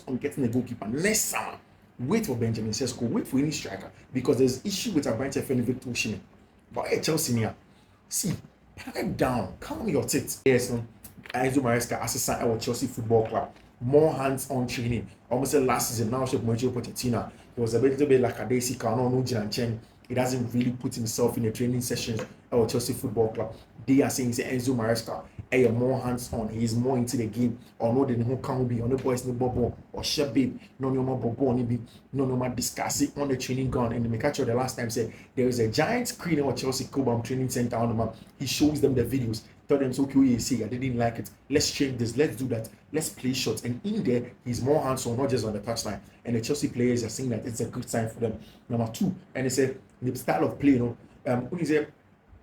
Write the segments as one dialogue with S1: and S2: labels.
S1: on getting a goalkeeper next summer. Wait for Benjamin Sesko, wait for any striker, because there's issue with Abrante Feni Victor Osimhen. But hey, Chelsea here, see, pipe down, calm your tits. Yes, no. Enzo Maresca assistant at Chelsea Football Club. More hands-on training. Almost last season, now with Mauricio Pochettino, he was a little bit like a Daisy Kano, no Chen. He doesn't really put himself in the training sessions at Chelsea Football Club. They are saying Enzo Maresca, hey, more hands-on. He's more into the game. Or no, then who can be on the boys no bubble or share babe. No more bubble no more discuss it on the training ground. And the catcher the last time said there is a giant screen at Chelsea Cobham Training Center on the map. He shows them the videos. Tell them, so okay, you see, I didn't like it. Let's change this. Let's do that. Let's play shots. And in there, he's more hands-on, not just on the touchline. And the Chelsea players are saying that it's a good sign for them. Number two, and they say the style of play, when you say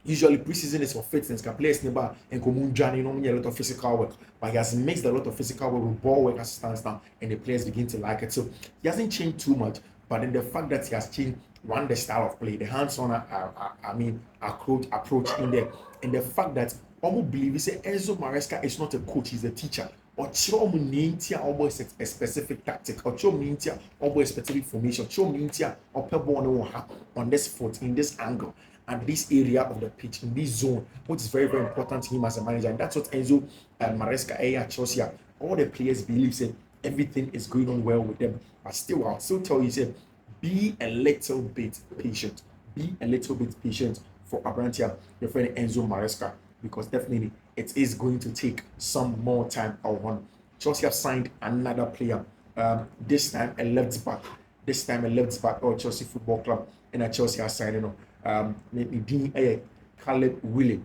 S1: usually preseason is for fitness, can players never and Komunjani, a lot of physical work, but he has mixed a lot of physical work with ball work as it stands now, and the players begin to like it. So he hasn't changed too much, but then the fact that he has changed one, the style of play, the hands-on, approach in there, and the fact that almost believe he say Enzo Maresca is not a coach, he's a teacher. Or show me always a specific tactic, or show me always a specific formation, show me or on this foot, in this angle, at this area of the pitch, in this zone, which is very, very important to him as a manager. And that's what Enzo Maresca at Chelsea, all the players believe say everything is going on well with them. But still, I'll still tell you, say, be a little bit patient. Be a little bit patient for Abrantia, your friend Enzo Maresca, because definitely it is going to take some more time on. Chelsea have signed another player. This time a left back. Or Chelsea Football Club, and Chelsea are signing on. Caleb Willie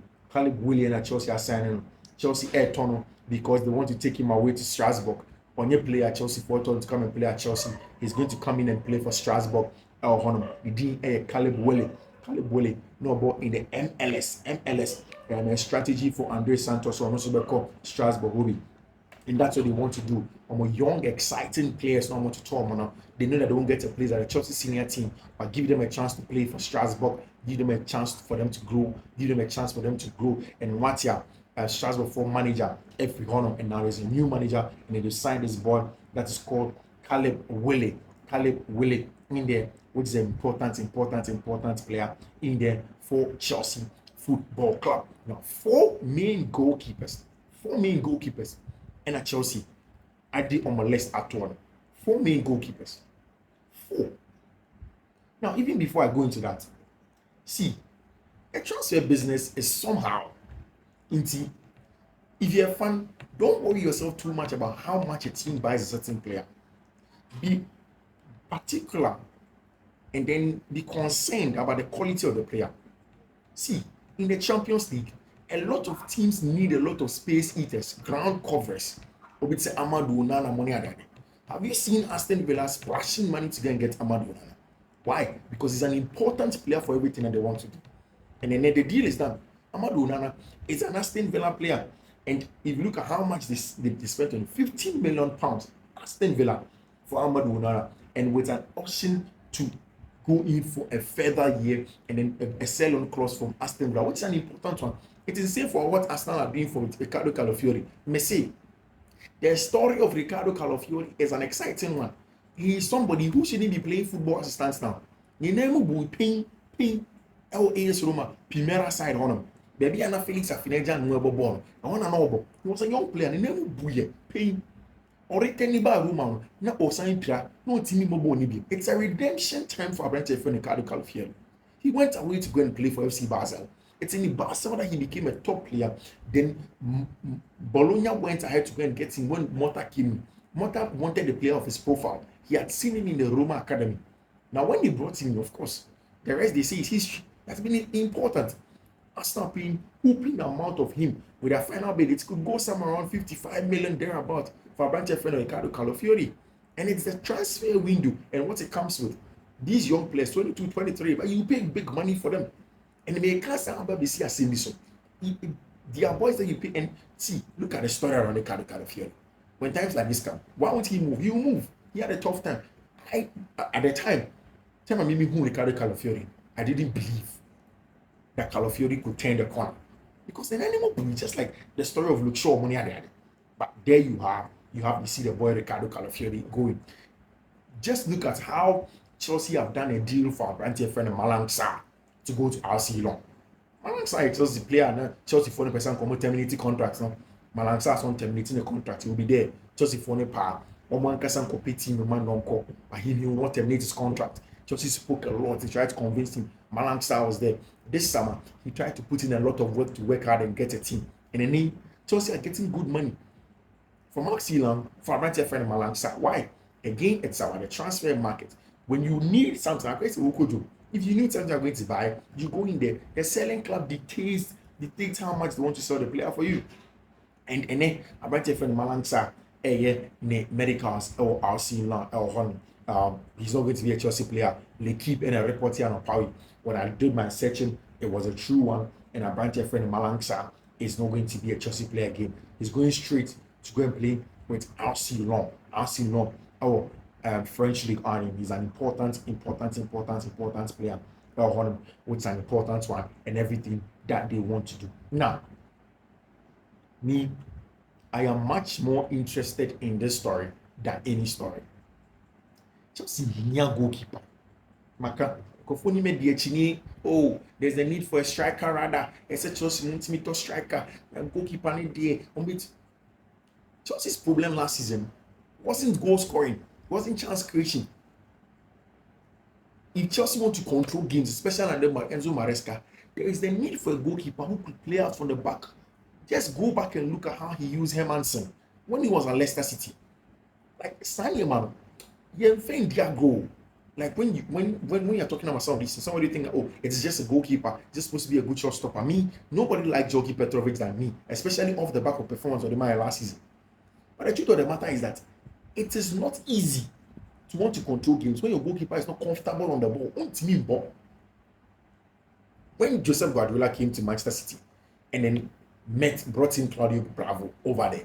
S1: and Chelsea are signing on. Chelsea air tunnel because they want to take him away to Strasbourg. On your player Chelsea for to come and play at Chelsea, he's going to come in and play for Strasbourg. Caleb Willie, no, but in the MLS, a strategy for Andre Santos or also Strasbourg will be. And that's what they want to do. Young, exciting players, not want to talk now. They know that they won't get to play at the Chelsea senior team, but give them a chance to play for Strasbourg, give them a chance for them to grow, And Watia, Strasbourg for manager, every honor, and now there's a new manager, and they signed this boy that is called Caleb Willie in there, which is an important player in there for Chelsea Football Club. Now, four main goalkeepers, and at Chelsea, I did on my list at one. 4 main goalkeepers. 4. Now, even before I go into that, see, a transfer business is somehow into. If you're a fan, don't worry yourself too much about how much a team buys a certain player. Be particular and then be concerned about the quality of the player. See, in the Champions League, a lot of teams need a lot of space eaters, ground covers. Obitse Amadou Onana money adade. Have you seen Aston Villa splashing money to go and get Amadou Onana? Why? Because he's an important player for everything that they want to do. And then the deal is done. Amadou Onana is an Aston Villa player. And if you look at how much they spent on £15 million, Aston Villa for Amadou Onana, and with an option to go in for a further year and then a sell-on clause from Aston Villa, which is an important one. It is the same for what Arsenal are doing for Ricardo Calafiori. Messi, the story of Ricardo Calafiori is an exciting one. He is somebody who shouldn't be playing football as it stands now. He never will ping LAS Roma, Primera side on him. Baby Anna Felix Afineja and Nuevo Born. I want to know. He was a young player, he never buye, paying. Or returning by Roman, not Osain Pia, no Timmy Mobonibi. It's a redemption time for Abrante for Ricardo Calafiori. He went away to go and play for FC Basel. It's in the Barcelona that he became a top player. Then Bologna went ahead to go and get him when Mota came. Mota wanted the player of his profile. He had seen him in the Roma Academy. Now, when they brought him, of course, the rest they say is history. That's been important. Arsenal paying whooping amount of him with a final bid. It could go somewhere around 55 million thereabout for Abrante for Ricardo Calafiori. And it's the transfer window and what it comes with. These young players, 22, 23, but you pay big money for them. And they can't say about BC as same so. They are boys that you pay and see, look at the story around the Calafiori. When times like this come, why won't he move? You move. He had a tough time. At the time I made me who Ricardo Calafiori, I didn't believe that Calafiori could turn the corner. Because then anymore, just like the story of Luke Shaw money. But there you are. You see the boy Ricardo Calafiori going. Just look at how Chelsea have done a deal for Abrante friend Malang Sarr to go to RC Long. Malang Sarr is Chelsea player, no? Chelsea for the person come terminating contracts. No? Malang Sarr on terminating the contract. He will be there. Chelsea for the power. One person competing with man don't call, but he will not terminate his contract. Chelsea spoke a lot. They tried to convince him. Malang Sarr was there. This summer, he tried to put in a lot of work to work hard and get a team. And then Chelsea are getting good money from RC Long for Abrante friend Malang Sarr. Why? Again, it's about the transfer market. When you need something, if you need something you're going to buy, you go in there. The selling club dictates how much they want to sell the player for you. And then Abrante friend Malang Sarr, medicals or RC Long, he's not going to be a Chelsea player. They keep in a report here on Paui. When I did my searching, it was a true one. And Abrante friend Malang Sarr is not going to be a Chelsea player again. He's going straight to go and play with RC Long. RC Long. French League Army. He's an important player. Which is an important one, and everything that they want to do. Now, me, I am much more interested in this story than any story. Chelsea goalkeeper. Maka, Kofuni me oh, there's a need for a striker rather. It's a Chelsea needs me to striker. And goalkeeper need there. Chelsea's problem last season wasn't goal scoring, wasn't chance creation. If Chelsea want to control games, especially under Enzo Maresca, there is the need for a goalkeeper who could play out from the back. Just go back and look at how he used Hermanson when he was at Leicester City. Like Stanley, man, you're saying their goal. Like when you're talking about some of this, somebody think, oh, it's just a goalkeeper, just supposed to be a good shot stopper. Me, nobody likes Jogi Petrovic than me, especially off the back of performance of the man last season. But the truth of the matter is that it is not easy to want to control games when your goalkeeper is not comfortable on the ball. When Joseph Guardiola came to Manchester City and then brought in Claudio Bravo over there,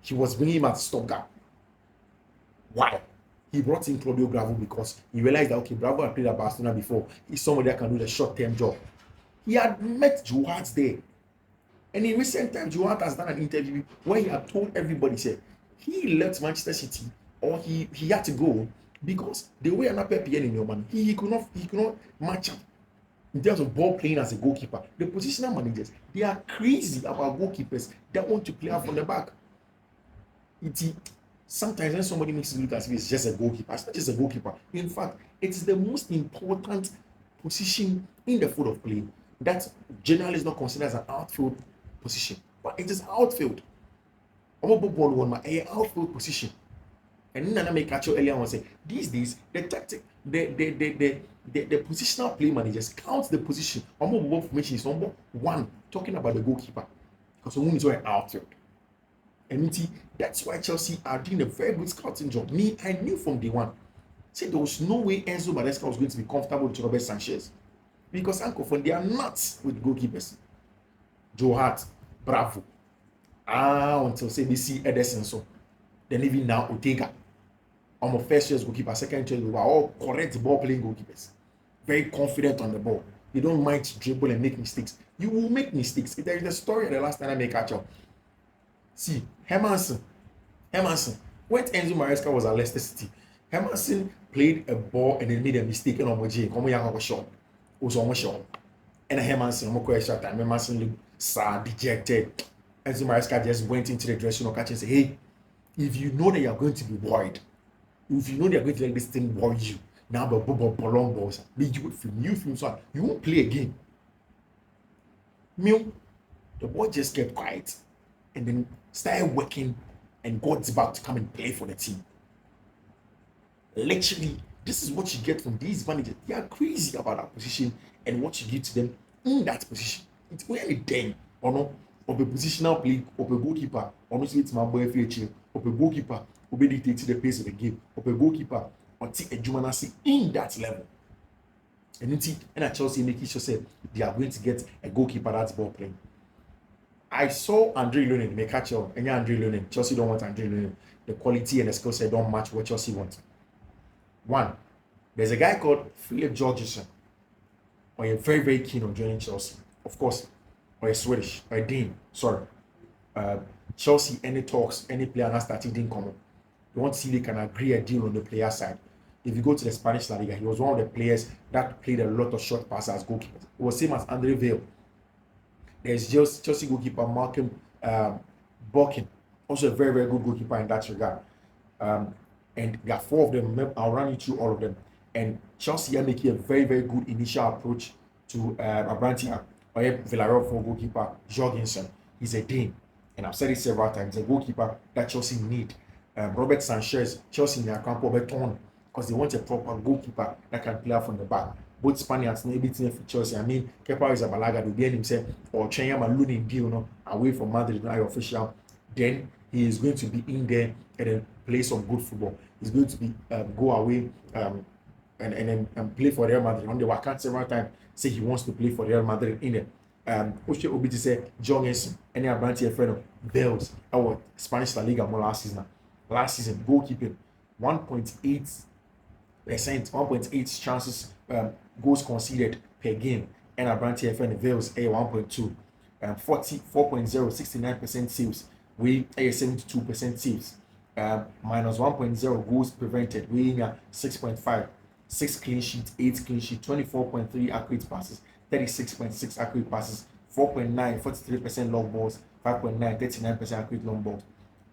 S1: he was bringing him at stopgap. Why? He brought in Claudio Bravo because he realized that, okay, Bravo had played at Barcelona before. He's somebody that can do the short-term job. He had met Joe Hart there. And in recent times, Joe Hart has done an interview where he had told everybody, said, he left Manchester City or he had to go because the way an Pep in your man, he could not match up in terms of ball playing as a goalkeeper. The positional managers, they are crazy about goalkeepers that want to play out from the back. Sometimes when somebody makes it look as if it's just a goalkeeper, it's not just a goalkeeper. In fact, it's the most important position in the field of play that generally is not considered as an outfield position, but it is outfield. Ball on my outfield position. And then I make catch earlier on say these days the tactic, the positional play managers count the position. Ball formation is number one, talking about the goalkeeper. Because someone is an outfield. And that's why Chelsea are doing a very good scouting job. Me, I knew from day one. Say there was no way Enzo Maresca was going to be comfortable with Robert Sanchez. Because Ancophone, they are nuts with goalkeepers. Joe Hart, Bravo. Until say they see Ederson so. Then even now Ortega. I'm a first year's goalkeeper, second year's goalkeeper, all correct ball playing goalkeepers. Very confident on the ball. They don't mind to dribble and make mistakes. You will make mistakes. There is a story the last time I make catch up. See, Hermanson. When Enzo Maresca was at Leicester City, Hermanson played a ball and then made a mistake and almost shot. And Hermanson, Hermanson looked sad, dejected. Enzo Maresca just went into the dressing room and said, hey, if you know that you're going to be worried, if you know they're going to let this thing worry you, now but long balls, you film so you won't play again. The boy just kept quiet and then started working and got back to come and play for the team. Literally, this is what you get from these managers. They are crazy about that position and what you give to them in that position. It's really them or no. Of a positional play, of a goalkeeper, honestly, it's my boy future, of a goalkeeper who be dictating the pace of the game, of a goalkeeper or take a Jumanasi in that level. And at Chelsea making sure say they are going to get a goalkeeper that's ball playing. I saw Andre Lunin make catch up, and Andre Lunin. Chelsea don't want Andre Lunin. The quality and the skill set don't match what Chelsea wants. One, there's a guy called Philip Georgeson, or you're very, very keen on joining Chelsea. Of course. Or a Swedish, or a Dane, sorry. Chelsea, any talks, any player has started in common. You want to see they can agree a deal on the player side. If you go to the Spanish La Liga, he was one of the players that played a lot of short passes as goalkeepers. It was same as Andre Vale. There's just Chelsea goalkeeper Malcolm Borkin, also a very, very good goalkeeper in that regard. And there are four of them. I'll run you through all of them. And Chelsea are making a very, very good initial approach to Abrantia, or Villarreal for goalkeeper Jorgensen. He's a Dane. And I've said it several times, a goalkeeper that Chelsea need. Robert Sanchez, Chelsea in Campo Beton, because they want a proper goalkeeper that can play from the back. Both Spaniards and everything for Chelsea. I mean, Kepa is a Balaga, the game himself, or Chenya Maluni deal, you know, away from Madrid, now official. Then he is going to be in there and then play some good football. He's going to be go away and then play for Real Madrid. On the Wakan several times, say he wants to play for Real Madrid in there. Oche Obi to say Jorgensen, any Abranti friend of Bells, our Spanish La Liga more last season. Last season, goalkeeping 1.8%, 1.8 chances goals conceded per game, and Abranti friend of Bells a 1.2, 44.0, 69% saves, we a 72% saves, minus 1.0 goals prevented, we 6.5, 6 clean sheets, 8 clean sheets, 24.3 accurate passes, 36.6 accurate passes, 4.9, 43% long balls, 5.9, 39% accurate long balls.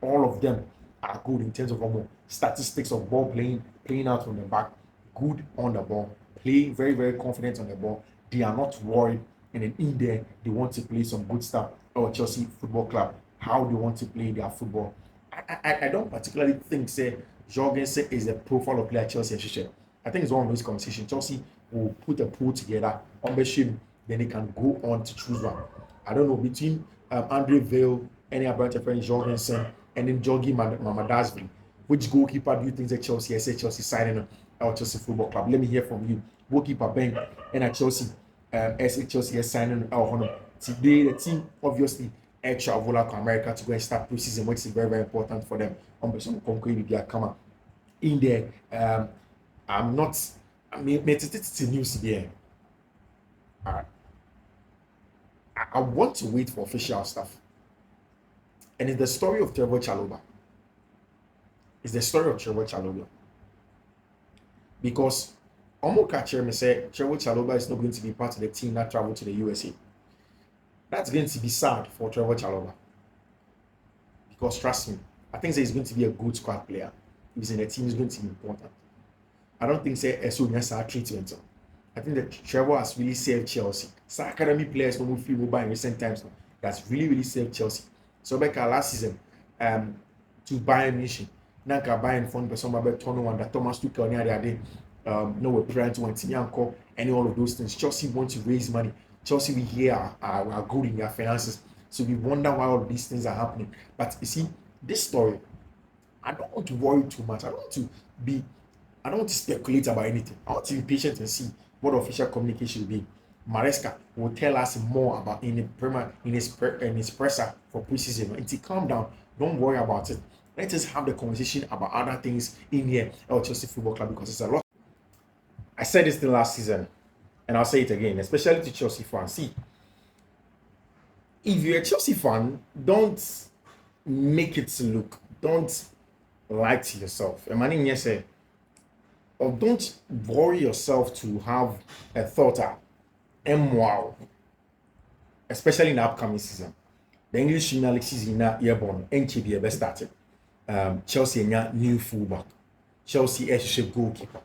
S1: All of them are good in terms of statistics of ball playing out from the back, good on the ball, playing very, very confident on the ball. They are not worried, and then in there, they want to play some good stuff. Or Chelsea Football Club, how they want to play their football. I don't particularly think, say, Jorgensen is the profile of player Chelsea and Shisha. I think it's one of those conversations. Chelsea will put a pool together on the ship, then they can go on to choose one. I don't know, between Andre Vale, any Abrante friend Jorgensen, and then Jorgi Mamadashvili, which goalkeeper do you think that Chelsea signing our Chelsea Football Club? Let me hear from you. Goalkeeper Ben and at Chelsea, Chelsea signing our honor. Today, the team obviously travel to America to go and start preseason, which is very, very important for them. Some concrete come in there. I'm not. I mean, it's a news here. I want to wait for official stuff. And it's the story of Trevor Chalobah. It's the story of Trevor Chalobah. Because Omokacher may say Trevor Chalobah is not going to be part of the team that traveled to the USA. That's going to be sad for Trevor Chalobah. Because trust me, I think he's going to be a good squad player. If he's in the team, he's going to be important. I don't think SO has our treatment. I think that Trevor has really saved Chelsea. Some academy players who feel mobile in recent times now, that's really saved Chelsea. So back last season, to Bayern Munich, Nanka Bayern fund person about Tono that Thomas Tuchel near the day, no we're trying to want to and all of those things. Chelsea want to raise money. Chelsea we here are good in their finances. So we wonder why all of these things are happening. But you see, this story, I don't want to worry too much. I don't want to speculate about anything. I want to be patient and see what official communication will be. Maresca will tell us more about in his presser for preseason. Until calm down, don't worry about it. Let us have the conversation about other things in here at Chelsea Football Club because it's a lot. I said this the last season, and I'll say it again, especially to Chelsea fans. See, if you're a Chelsea fan, don't make it look. Don't lie to yourself. Or don't worry yourself to have a thought wow, especially in the upcoming season. The English Premier League season now airborne NKB best started. Chelsea new fullback. Chelsea airship goalkeeper.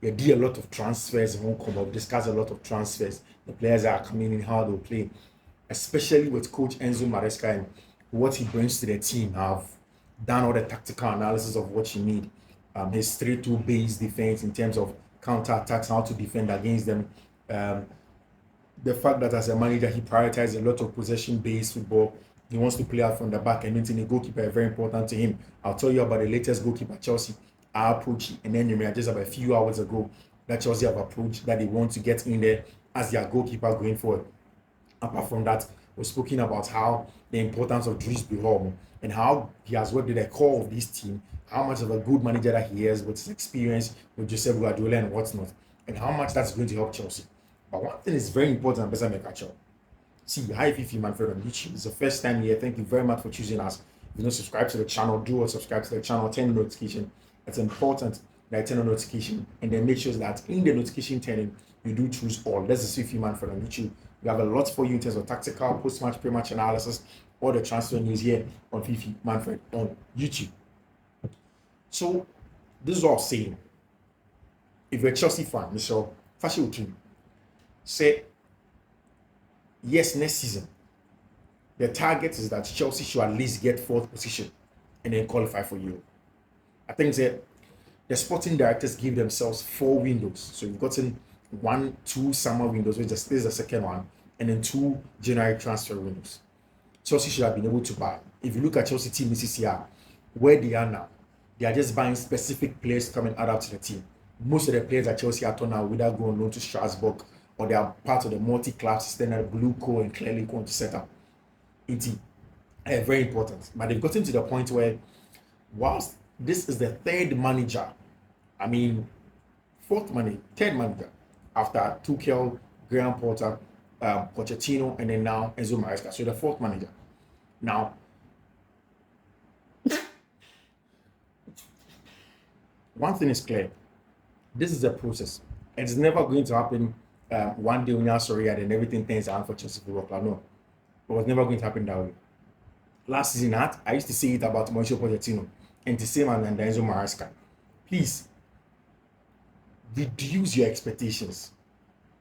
S1: We do a lot of transfers and won't come up. Discuss a lot of transfers. The players are coming in, how they'll play, especially with Coach Enzo Maresca and what he brings to the team. I've done all the tactical analysis of what you need. His 3-2 base defense in terms of counter attacks, how to defend against them. The fact that as a manager he prioritizes a lot of possession-based football. He wants to play out from the back and maintain a goalkeeper very important to him. I'll tell you about the latest goalkeeper Chelsea are approaching, and then just about a few hours ago that Chelsea have approached that they want to get in there as their goalkeeper going forward. Apart from that, we're speaking about how the importance of Dries Buholm and how he has worked at the core of this team, how much of a good manager that he is with his experience with Josep Guardiola and whatnot, and how much that's going to help Chelsea. But one thing is very important, Besa Mekacho. See, hi Fiifi-Manfred on YouTube. It's the first time here. Thank you very much for choosing us. If you don't subscribe to the channel, do or subscribe to the channel, turn the notification. It's important that you turn on notification and then make sure that in the notification turning, you do choose all. This is Fiifi-Manfred on YouTube. We have a lot for you in terms of tactical, post-match, pre-match analysis, all the transfer news here on Fiifi-Manfred on YouTube. So this is what I was saying. If you're a Chelsea fan, Mr. Fashi Otum, say yes, next season the target is that Chelsea should at least get 4th position and then qualify for Europe. I think that the sporting directors give themselves 4 windows. So you've gotten 1, 2 summer windows, which is the second one, and then 2 January transfer windows. Chelsea should have been able to buy. If you look at Chelsea team this year, where they are now, they are just buying specific players coming add up to the team. Most of the players at Chelsea are now whether going on to Strasbourg or they are part of the multi-club system that Blue Co and clearly going to set up. It's very important. But they've gotten to the point where, whilst this is the 3rd manager, I mean, 3rd manager after Tuchel, Graham Potter, Pochettino, and then now Enzo Maresca. So the 4th manager. Now, one thing is clear. This is a process. It's never going to happen one day when you're sorry and then everything turns out for Chelsea Football Club. No. It was never going to happen that way. Last season, I used to say it about Mauricio Pochettino and the same and Enzo Maresca. Please, reduce your expectations.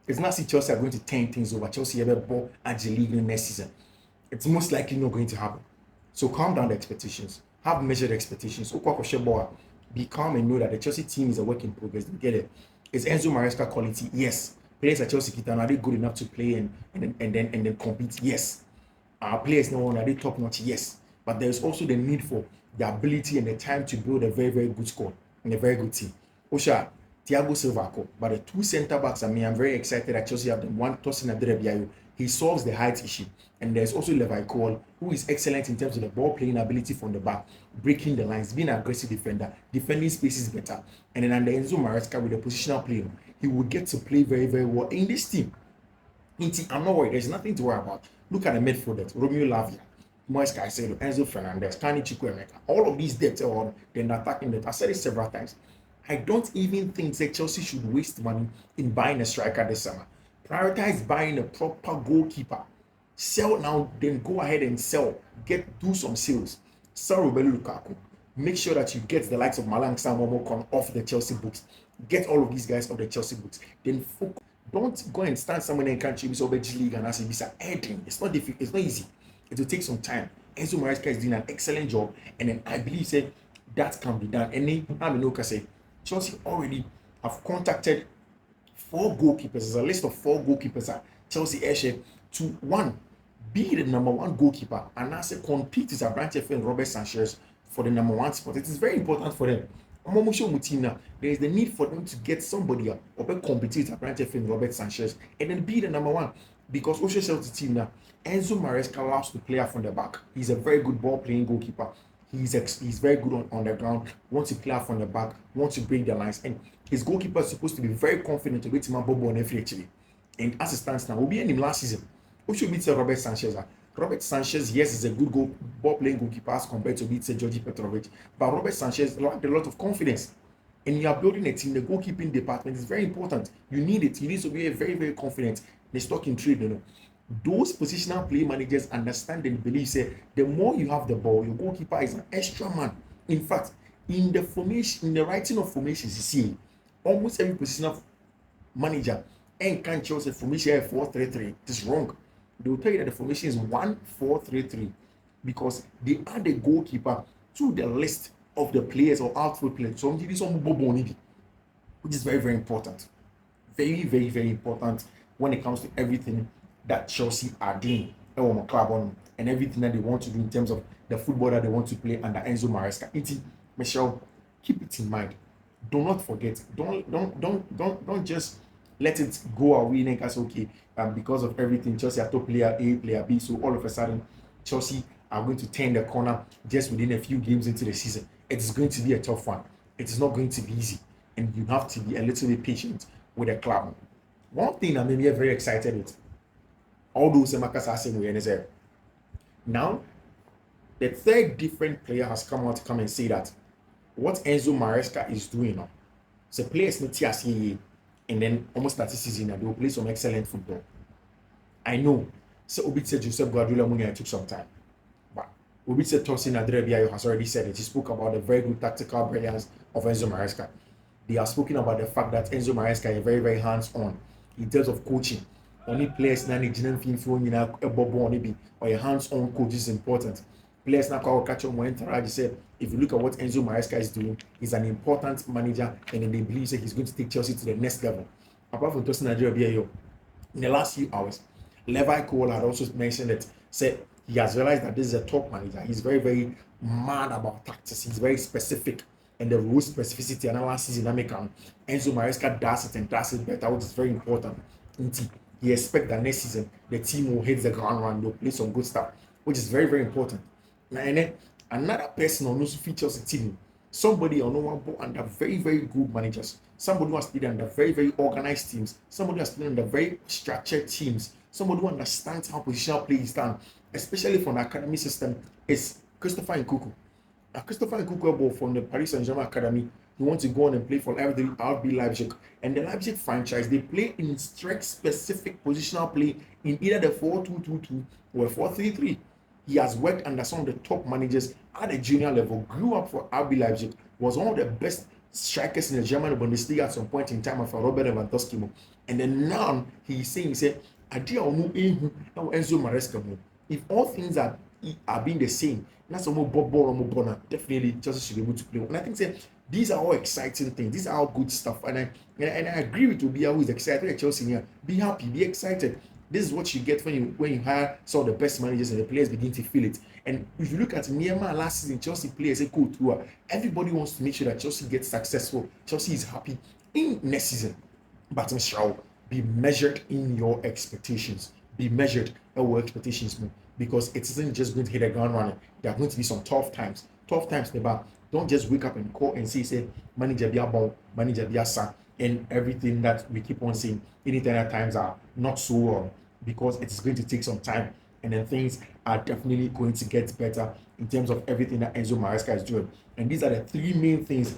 S1: It's not see Chelsea are going to turn things over. Chelsea ever ball at the league in next season. It's most likely not going to happen. So calm down the expectations. Have measured expectations. Be calm and know that the Chelsea team is a work in progress. Get it? Is Enzo Maresca quality? Yes. Players at Chelsea are they good enough to play and then compete? Yes. Our players now are they top notch? Yes. But there's also the need for the ability and the time to build a very, very good squad and a very good team. Osha, Thiago Silva, but the 2 center backs, I'm very excited that Chelsea have them. One tossing at the he solves the height issue. And there's also Levi Cole, who is excellent in terms of the ball playing ability from the back, breaking the lines, being an aggressive defender, defending spaces better. And then under Enzo Maresca with a positional player, he will get to play very, very well in this team. I'm not worried. There's nothing to worry about. Look at the midfielders, Romeo Lavia, Moise Caicedo, Enzo Fernandez, Kani Chukwuemeka. All of these depths are on the attacking depth. I said it several times. I don't even think that Chelsea should waste money in buying a striker this summer. Prioritize buying a proper goalkeeper. Sell now, then go ahead and sell. Do some sales. Sell Romelu Lukaku. Make sure that you get the likes of Malang Samomokon off the Chelsea books. Get all of these guys off the Chelsea books. Then focus. Don't go and stand somewhere in country with Obegi League and say this heading. It's not difficult. It's not easy. It will take some time. Enzo Maresca is doing an excellent job, and then I believe that can be done. And then I say Chelsea already have contacted 4 goalkeepers. There's a list of 4 goalkeepers at Chelsea Airship to 1, be the number 1 goalkeeper and as compete with Abrante and Robert Sanchez for the number 1 spot. It is very important for them. There is the need for them to get somebody up or compete with Abrante and Robert Sanchez and then be the number 1 because Osho tells the team now Enzo Maresca loves to play from the back. He's a very good ball playing goalkeeper. He's very good on the ground, wants to play out from the back, wants to break the lines, and his goalkeeper is supposed to be very confident to beat him Bobo on every actually. And as it stands now, we'll be in him last season. Who should beat Robert Sanchez? Robert Sanchez, yes, is a good ball playing goalkeeper as compared to beat Georgi Petrovic, but Robert Sanchez lacked a lot of confidence. And you are building a team, the goalkeeping department is very important. You need it. You need to be very, very confident. The stock in trade, Those positional play managers understand and believe the more you have the ball, your goalkeeper is an extra man. In fact, in the writing of formations, you see almost every positional manager and can't choose a formation 4-3-3. It is wrong. They will tell you that the formation is 1-4-3-3 because they add the goalkeeper to the list of the players or outfield players. So which is very, very important. Very, very, very important when it comes to everything that Chelsea are doing and everything that they want to do in terms of the football that they want to play under Enzo Maresca. Michelle, keep it in mind. Do not forget. Don't just let it go away and say, okay, because of everything, Chelsea are top player A, player B, so all of a sudden Chelsea are going to turn the corner just within a few games into the season. It is going to be a tough one. It is not going to be easy, and you have to be a little bit patient with the club. One thing that made me very excited with all those Makas are saying is now The third different player has come out to come and say that what Enzo Maresca is doing now, so players need TSE and then almost start the season and they will play some excellent football. I know. So Obi said Joseph Guardiola Munya took some time. But Obi said Tosin Adrebia has already said it. He spoke about the very good tactical brilliance of Enzo Maresca. They have spoken about the fact that Enzo Maresca is very, very hands-on in terms of coaching. Only players na Nigerian film a bobo on or a hands-on coach is important. Players now call catch on when Taraji said, if you look at what Enzo Maresca is doing, he's an important manager and then they believe that he's going to take Chelsea to the next level. Apart from Tosin Adrebia, in the last few hours, Levi Cole had also mentioned that said he has realized that this is a top manager. He's very, very mad about tactics. He's very specific and the rule specificity and last season American Enzo Maresca does it and does it better, which is very important. He expects that next season the team will hit the ground running, they'll play some good stuff, which is very, very important. And then another person on those features the team, somebody on one under very, very good managers, somebody who has played under very, very organized teams, somebody who has played under very structured teams, somebody who understands how positional play is done, especially from the academy system, is Christopher Nkunku. Christopher Nkunku from the Paris Saint-Germain Academy, he wants to go on and play for RB Leipzig. And the Leipzig franchise, they play in strict specific positional play in either the 4-2-2-2 or 4-3-3. He has worked under some of the top managers at the junior level, grew up for RB Leipzig, was one of the best strikers in the German Bundesliga at some point in time after Robert Lewandowski. And then now he's saying, he said, Enzo Maresca. If all things are being the same, that's a more ball, definitely Chelsea should be able to play. And I think say, these are all exciting things. These are all good stuff. And I agree with Obia, who is excited at Chelsea here. Be happy, be excited. This is what you get when you hire some of the best managers and the players begin to feel it. And if you look at Myanmar last season, Chelsea players say cool through. Everybody wants to make sure that Chelsea gets successful. Chelsea is happy in next season. But Mr. Be measured in your expectations. Be measured at your expectations, because it isn't just going to hit the ground running. There are going to be some tough times. Tough times, never. Don't just wake up and call and say manager be a ball, manager be a son, and everything that we keep on saying. Anytime at times are not so wrong, because it's going to take some time, and then things are definitely going to get better in terms of everything that Enzo Maresca is doing. And these are the three main things